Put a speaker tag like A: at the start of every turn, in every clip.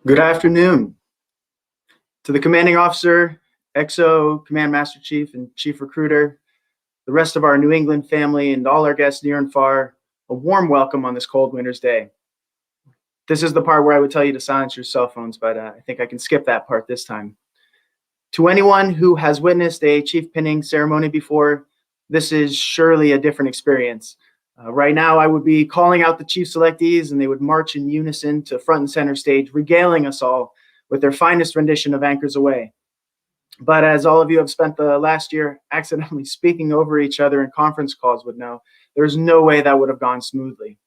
A: Good afternoon to the commanding officer, XO, Command Master Chief, and Chief Recruiter, the rest of our New England family, and all our guests near and far. A warm welcome on this cold winter's day. This is the part where I would tell you to silence your cell phones, but I think I can skip that part this time. To anyone who has witnessed a chief pinning ceremony before, this is surely a different experience. Right now, I would be calling out the chief selectees, and they would march in unison to front and center stage, regaling us all with their finest rendition of Anchors Away. But as all of you have spent the last year accidentally speaking over each other in conference calls would know, there's no way that would have gone smoothly.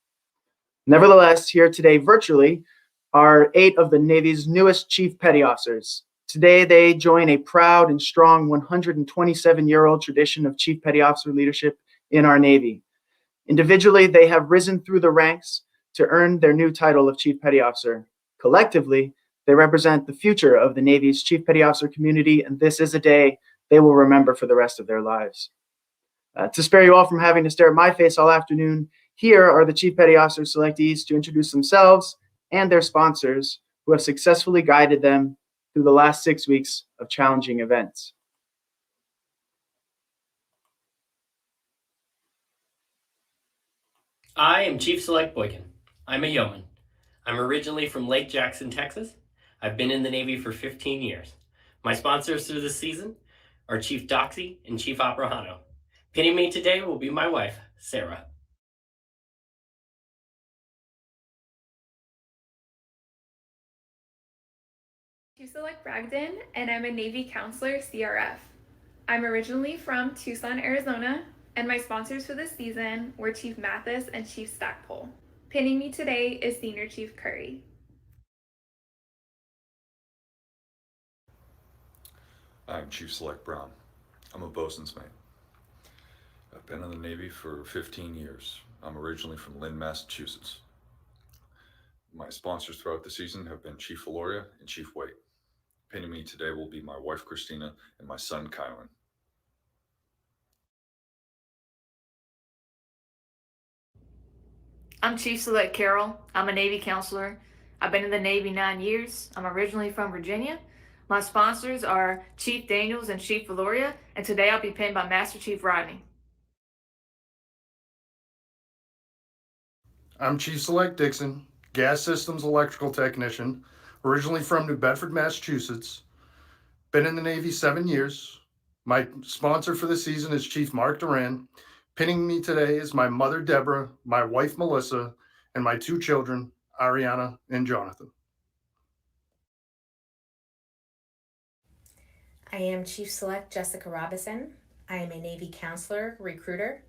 A: Nevertheless, here today virtually are 8 of the Navy's newest Chief Petty Officers. Today, they join a proud and strong 127-year-old tradition of Chief Petty Officer leadership in our Navy. Individually, they have risen through the ranks to earn their new title of Chief Petty Officer. Collectively, they represent the future of the Navy's Chief Petty Officer community, and this is a day they will remember for the rest of their lives. To spare you all from having to stare at my face all afternoon, here are the Chief Petty Officer selectees to introduce themselves and their sponsors who have successfully guided them through the last 6 weeks of challenging events.
B: I am Chief Select Boykin. I'm a yeoman. I'm originally from Lake Jackson, Texas. I've been in the Navy for 15 years. My sponsors through this season are Chief Doxy and Chief Abrahano. Pinning me today will be my wife, Sarah.
C: Chief Select Bragdon, and I'm a Navy Counselor, CRF. I'm originally from Tucson, Arizona, and my sponsors for this season were Chief Mathis and Chief Stackpole. Pinning me today is Senior Chief Curry.
D: I'm Chief Select Brown. I'm a bosun's mate. I've been in the Navy for 15 years. I'm originally from Lynn, Massachusetts. My sponsors throughout the season have been Chief Valoria and Chief White. Pinning me today will be my wife, Christina, and my son, Kylan.
E: I'm Chief Select Carroll. I'm a Navy counselor. I've been in the Navy 9 years. I'm originally from Virginia. My sponsors are Chief Daniels and Chief Valoria, and today I'll be pinned by Master Chief Rodney.
F: I'm Chief Select Dixon, Gas Systems Electrical Technician, originally from New Bedford, Massachusetts. Been in the Navy 7 years. My sponsor for the season is Chief Mark Duran. Pinning me today is my mother, Deborah, my wife, Melissa, and my 2 children, Ariana and Jonathan.
G: I am Chief Select Jessica Robison. I am a Navy counselor, recruiter.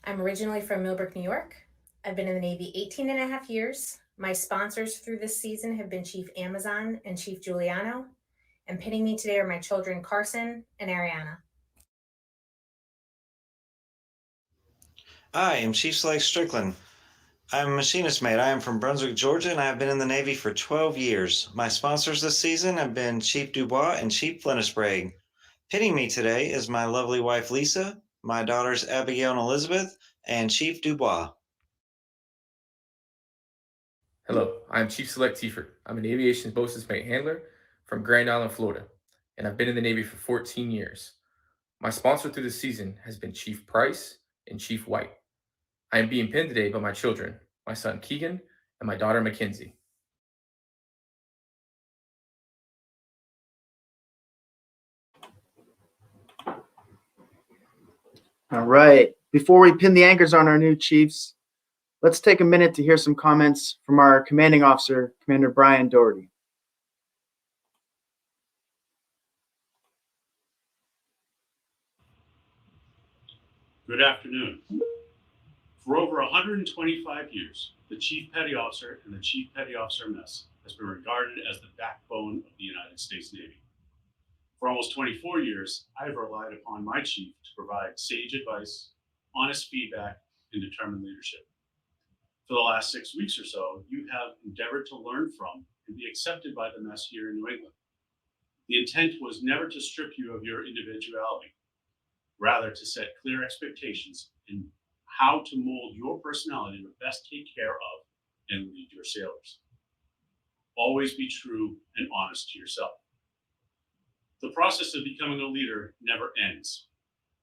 G: I'm originally from Millbrook, New York. I've been in the Navy 18 and a half years. My sponsors through this season have been Chief Amazon and Chief Giuliano. And pinning me today are my children, Carson and Ariana.
H: I am Chief Select Strickland. I'm a machinist mate. I am from Brunswick, Georgia, and I have been in the Navy for 12 years. My sponsors this season have been Chief Dubois and Chief Flinnisbrake. Pinning me today is my lovely wife, Lisa, my daughters, Abigail and Elizabeth, and Chief Dubois.
I: Hello, I'm Chief Select Tiefer. I'm an aviation bosun's mate handler from Grand Island, Florida, and I've been in the Navy for 14 years. My sponsor through the season has been Chief Price and Chief White. I am being pinned today by my children, my son Keegan and my daughter Mackenzie.
A: All right, before we pin the anchors on our new chiefs, let's take a minute to hear some comments from our commanding officer, Commander Brian Doherty.
J: Good afternoon. For over 125 years, the Chief Petty Officer and the Chief Petty Officer Mess has been regarded as the backbone of the United States Navy. For almost 24 years, I have relied upon my chief to provide sage advice, honest feedback, and determined leadership. For the last 6 weeks or so, you have endeavored to learn from and be accepted by the mess here in New England. The intent was never to strip you of your individuality, rather to set clear expectations in how to mold your personality to best take care of and lead your sailors. Always be true and honest to yourself. The process of becoming a leader never ends.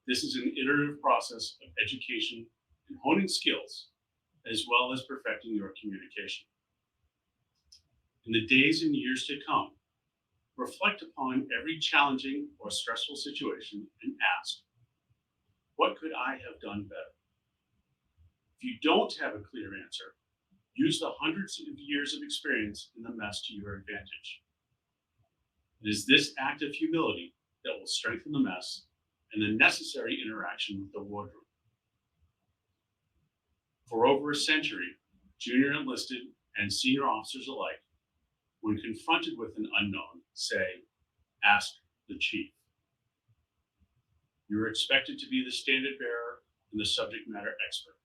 J: This is an iterative process of education and honing skills, as well as perfecting your communication. In the days and years to come, reflect upon every challenging or stressful situation and ask, what could I have done better? If you don't have a clear answer, use the hundreds of years of experience in the mess to your advantage. It is this act of humility that will strengthen the mess and the necessary interaction with the wardroom. For over a century, junior enlisted and senior officers alike, when confronted with an unknown, say, ask the chief. You are expected to be the standard bearer and the subject matter expert.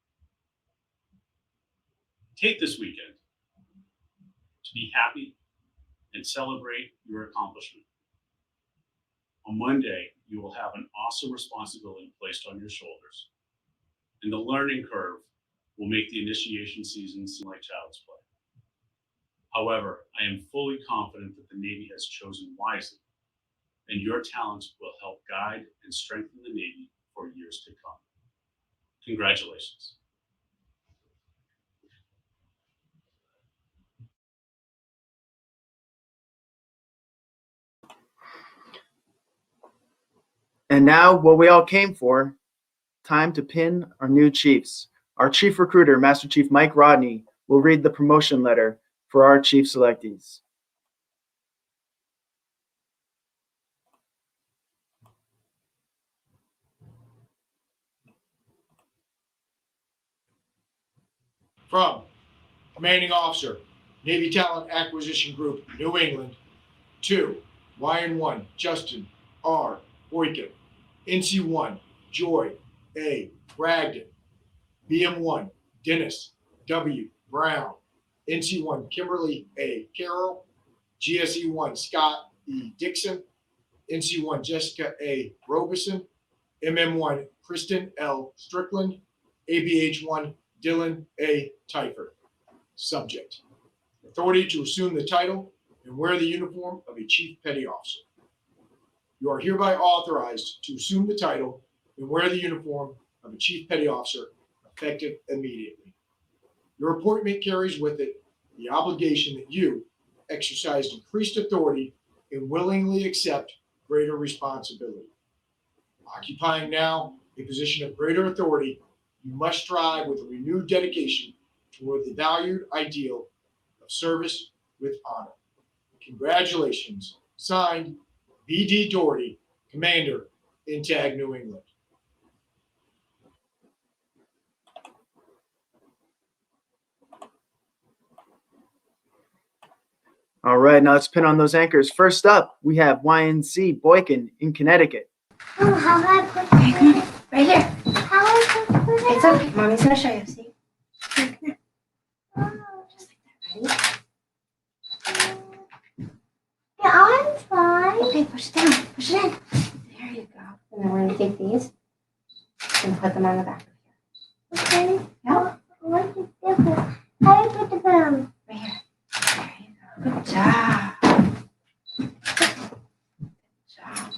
J: Take this weekend to be happy and celebrate your accomplishment. On Monday, you will have an awesome responsibility placed on your shoulders, and the learning curve will make the initiation season seem like child's play. However, I am fully confident that the Navy has chosen wisely, and your talents will help guide and strengthen the Navy for years to come. Congratulations.
A: And now, what we all came for, time to pin our new chiefs. Our chief recruiter, Master Chief Mike Rodney, will read the promotion letter for our chief selectees.
K: From Commanding Officer, Navy Talent Acquisition Group, New England, to YN1 Justin R. Boykin, NC1 Joy A. Bragdon, BM1 Dennis W. Brown, NC1 Kimberly A. Carroll, GSE1 Scott E. Dixon, NC1 Jessica A. Robeson, MM1 Kristen L. Strickland, ABH1 Dylan A. Teifer. Subject: authority to assume the title and wear the uniform of a Chief Petty Officer. You are hereby authorized to assume the title and wear the uniform of a Chief Petty Officer effective immediately. Your appointment carries with it the obligation that you exercise increased authority and willingly accept greater responsibility. Occupying now a position of greater authority, you must strive with a renewed dedication toward the valued ideal of service with honor. Congratulations. Signed, B.D. Doherty, Commander, NTAG New England.
A: All right, now let's pin on those anchors. First up, we have YNC Boykin in Connecticut.
L: Oh, how do I put it? Right here. How do I put it? It's okay. Mommy's gonna show you. See? Oh, just like that. Ready? Yeah, I want to try. Okay, push it down. Push it in. There you go. And then we're gonna take these and put them on the back of here. Okay. Yeah. What's the difference? How do I put the pen? Right here. There you go. Good job. Good job.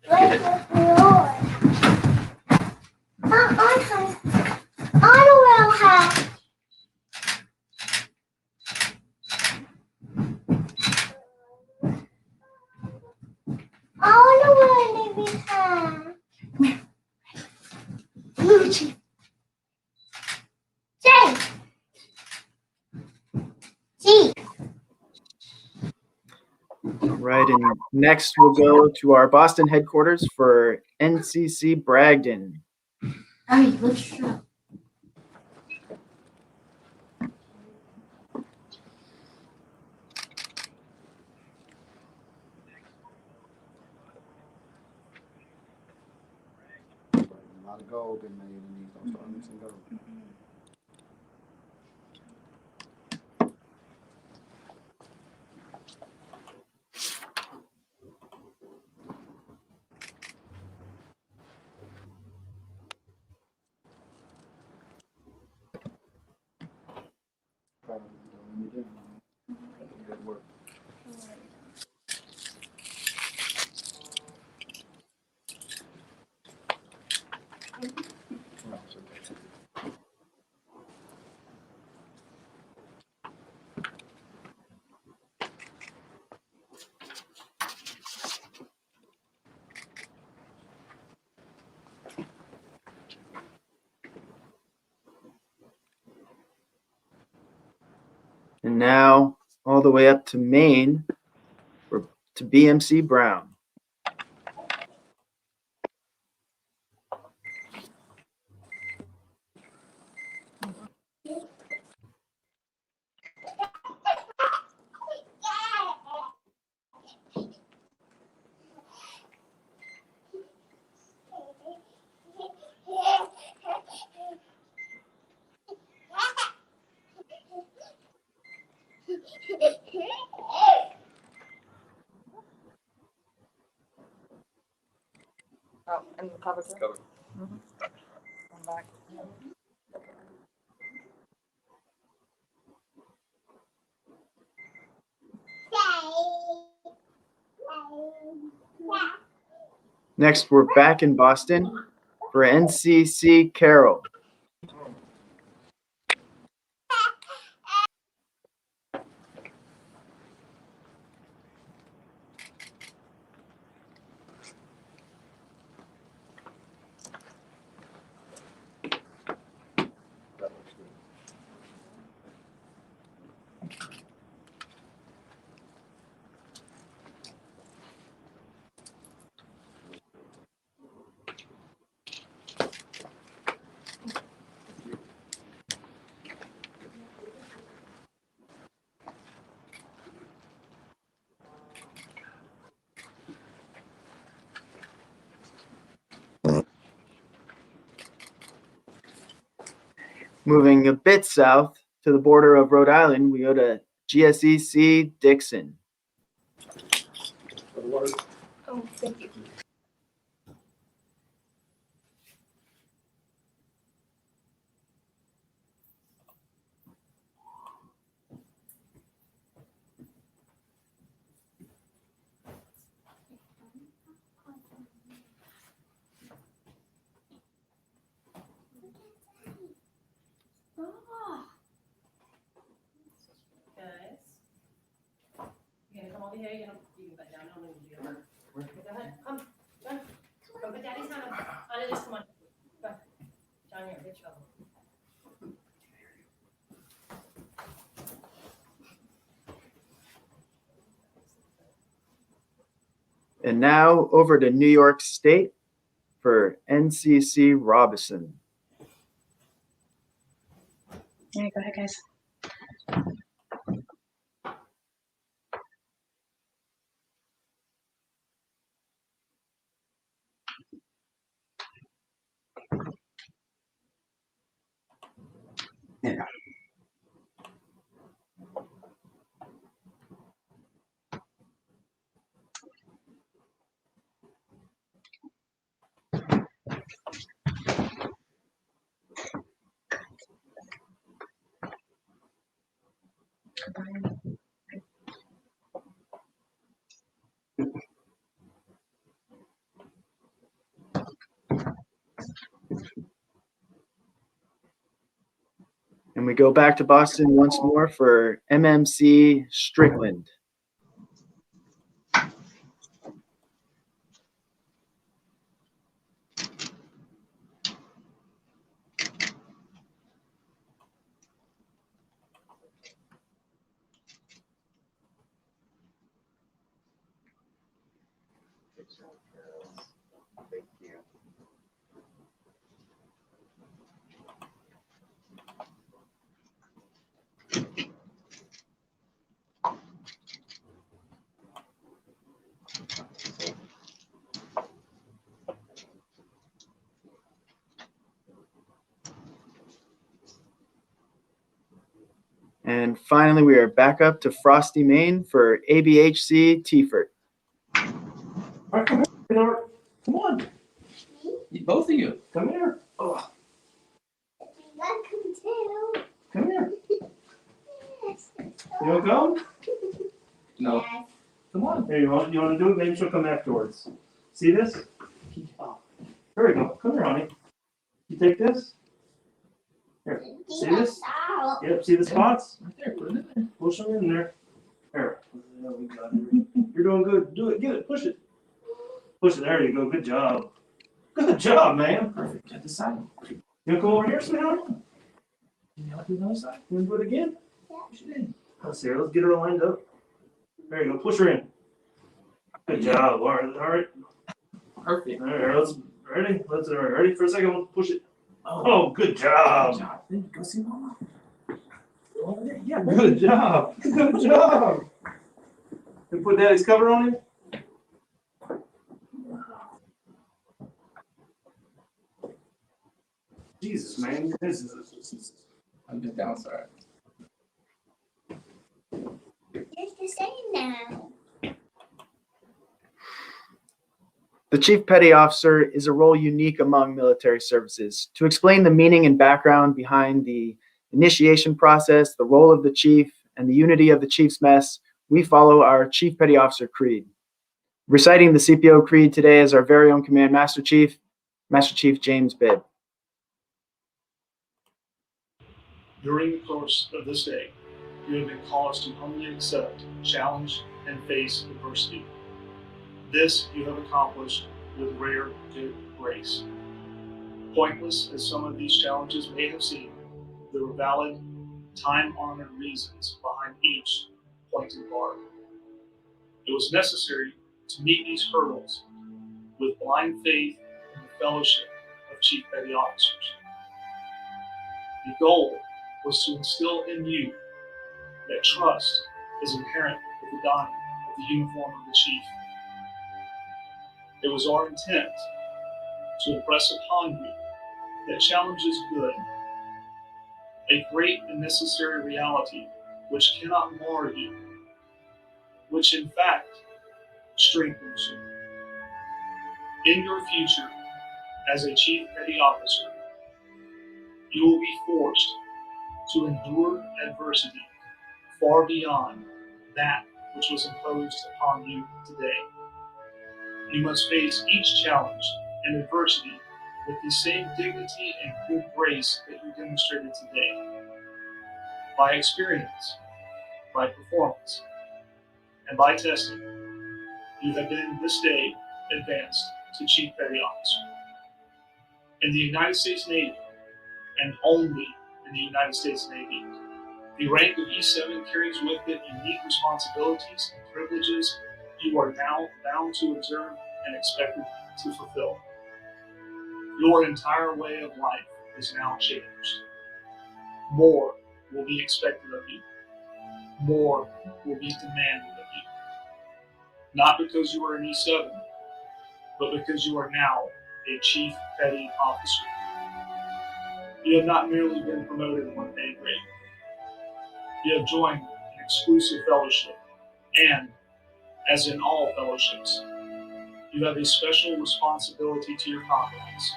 L: Where's yours? I don't have. I want to wear a Navy hat. Come here. Blue Chief. Jay. Chief.
A: All right, and next we'll go to our Boston headquarters for NCC Bragdon.
L: Hey, let's show.
F: A lot of gold been made in these. Don't start mixing gold. Probably don't let me down.
A: And now all the way up to Maine to BMC Brown.
E: Oh, and the cover too?
D: Cover.
E: Come back.
A: Next, we're back in Boston for NCC Carroll. Moving a bit south to the border of Rhode Island, we go to GSEC Dixon.
E: Oh, thank you.
M: Guys, you gonna come over here? You can put down. Go ahead. Come. Go put Daddy's hand on this. Come on. Go. John, you're in big trouble.
A: And now over to New York State for NCC Robinson.
L: Yeah, go ahead, guys. Yeah.
A: And we go back to Boston once more for MMC Strickland. And finally, we are back up to Frosty, Maine for ABHC Tiefert.
N: All right, come here. Come on. Both of you, come here. Oh. Come here. You want to go? No. Come on. Here, you want to do it? Maybe she'll come afterwards. See this? Oh. Here we go. Come here, honey. You take this? Here, see this? Yep, see the spots?
I: Right there, put it in there.
N: Push them in there. Here. We got it. You're doing good. Do it. Get it. Push it. Push it. There you go. Good job. Good job, man.
I: Perfect. At the side.
N: You want to go over here, sweetheart?
I: Can you help you on the other side?
N: You want to do it again?
I: Push it in.
N: Let's see her. Let's get her lined up. There you go. Push her in. Good job. All right. All right.
I: Perfect.
N: All right. Let's ready. Let's all right. Ready for a second. We'll push it.
I: Oh,
N: Oh, good job.
I: good job. Then go see Mama. Go over there. Yeah.
N: Good job. Good job. And put Daddy's cover on him. Jesus, man. This is.
I: I'm just downside.
L: Just the same now.
A: The Chief Petty Officer is a role unique among military services. To explain the meaning and background behind the initiation process, the role of the Chief, and the unity of the Chief's Mess, we follow our Chief Petty Officer Creed. Reciting the CPO Creed today is our very own Command Master Chief James Bibb.
O: During the course of this day, you have been caused to humbly accept, challenge, and face adversity. This you have accomplished with rare good grace. Pointless as some of these challenges may have seemed, there were valid, time-honored reasons behind each pointed bar. It was necessary to meet these hurdles with blind faith in the fellowship of Chief Petty Officers. The goal was to instill in you that trust is inherent with the donning of the uniform of the Chief. It was our intent to impress upon you that challenge is good, a great and necessary reality which cannot mar you, which in fact strengthens you. In your future, as a Chief Petty Officer, you will be forced to endure adversity far beyond that which was imposed upon you today. You must face each challenge and adversity with the same dignity and good grace that you demonstrated today. By experience, by performance, and by testing, you have been this day advanced to Chief Petty Officer. In the United States Navy, and only in the United States Navy, the rank of E7 carries with it unique responsibilities and privileges you are now bound to observe and expected to fulfill. Your entire way of life is now changed. More will be expected of you. More will be demanded of you. Not because you are an E7, but because you are now a Chief Petty Officer. You have not merely been promoted one pay grade. You have joined an exclusive fellowship, and, as in all fellowships, you have a special responsibility to your comrades,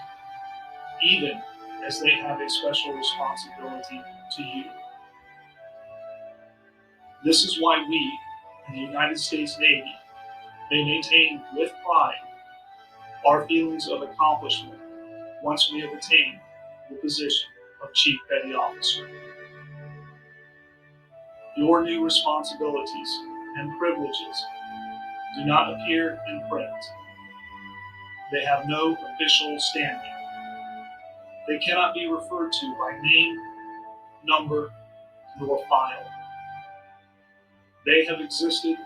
O: even as they have a special responsibility to you. This is why we, in the United States Navy, may maintain with pride our feelings of accomplishment once we have attained the position of Chief Petty Officer. Your new responsibilities and privileges do not appear in print. They have no official standing. They cannot be referred to by name, number, nor file. They have existed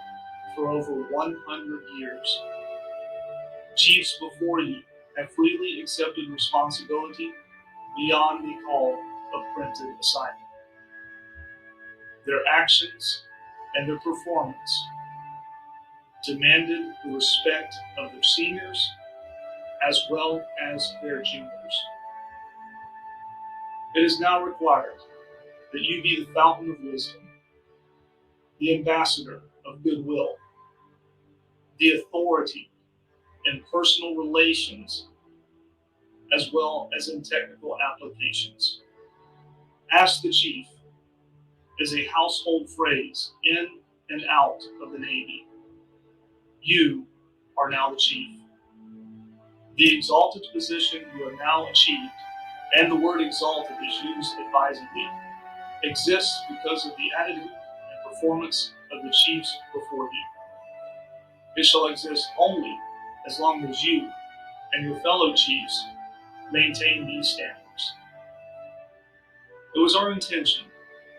O: for over 100 years. Chiefs before you have freely accepted responsibility beyond the call of printed assignment. Their actions and their performance demanded the respect of their seniors as well as their juniors. It is now required that you be the fountain of wisdom, the ambassador of goodwill, the authority in personal relations as well as in technical applications. Ask the Chief is a household phrase in and out of the Navy. You are now the Chief. The exalted position you have now achieved and the word exalted is used advisedly, exists because of the attitude and performance of the chiefs before you. It shall exist only as long as you and your fellow chiefs maintain these standards. It was our intention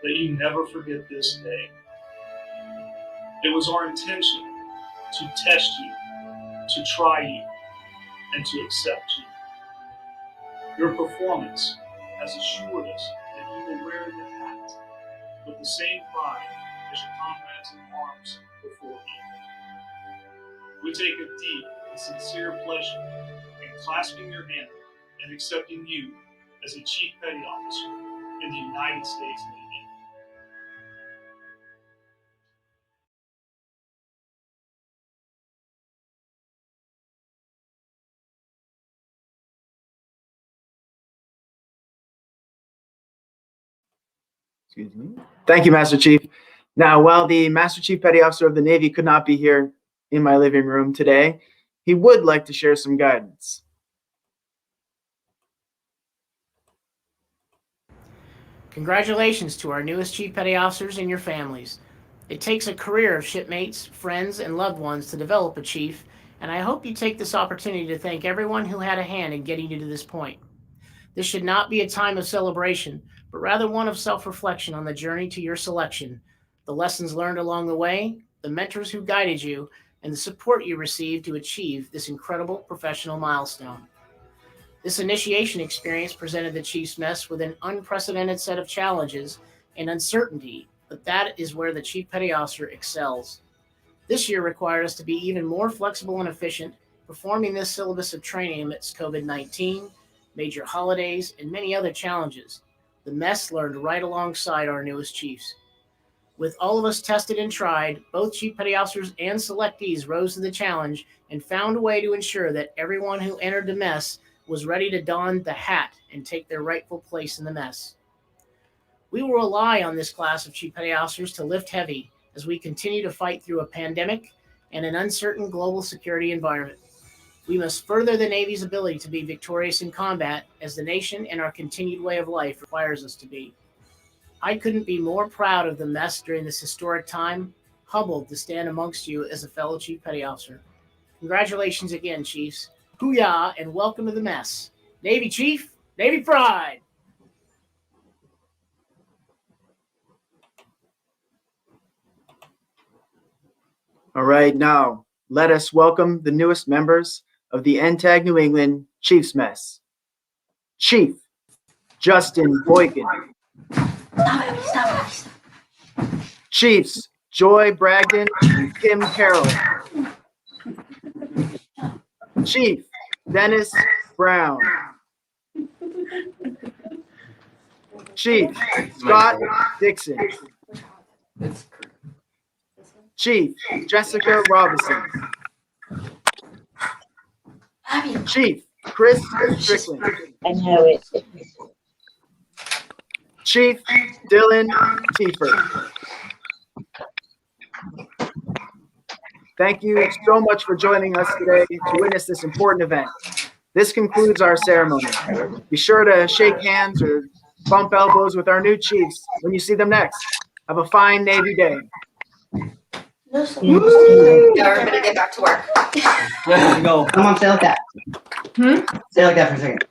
O: that you never forget this day. It was our intention to test you, to try you, and to accept you. Your performance has assured us that you will wear the hat with the same pride as your comrades in arms before you. We take a deep and sincere pleasure in clasping your hand and accepting you as a Chief Petty Officer in the United States Navy.
A: Excuse me. Thank you, Master Chief. Now, while the Master Chief Petty Officer of the Navy could not be here in my living room today, he would like to share some guidance.
P: Congratulations to our newest Chief Petty Officers and your families. It takes a career of shipmates, friends, and loved ones to develop a chief, and I hope you take this opportunity to thank everyone who had a hand in getting you to this point. This should not be a time of celebration, but rather one of self-reflection on the journey to your selection, the lessons learned along the way, the mentors who guided you, and the support you received to achieve this incredible professional milestone. This initiation experience presented the Chief's Mess with an unprecedented set of challenges and uncertainty, but that is where the Chief Petty Officer excels. This year required us to be even more flexible and efficient, performing this syllabus of training amidst COVID-19, major holidays, and many other challenges. The mess learned right alongside our newest chiefs. With all of us tested and tried, both Chief Petty Officers and selectees rose to the challenge and found a way to ensure that everyone who entered the mess was ready to don the hat and take their rightful place in the mess. We will rely on this class of Chief Petty Officers to lift heavy as we continue to fight through a pandemic and an uncertain global security environment. We must further the Navy's ability to be victorious in combat as the nation and our continued way of life requires us to be. I couldn't be more proud of the mess during this historic time, humbled to stand amongst you as a fellow Chief Petty Officer. Congratulations again, Chiefs. Hoo-yah, and welcome to the mess. Navy Chief, Navy Pride.
A: All right, now let us welcome the newest members of the NTAG New England Chief's Mess. Chief Justin Boykin. Chiefs Joy Bragdon and Kim Carroll. Chief Dennis Brown. Chief Scott Dixon. Chief Jessica Robinson. Chief Chris Strickland. Chief Dylan Tiefer. Thank you so much for joining us today to witness this important event. This concludes our ceremony. Be sure to shake hands or bump elbows with our new chiefs when you see them next. Have a fine Navy day.
L: Now everybody get back to work.
N: There you go.
L: Come on, say like that.
N: Say it like that for a second.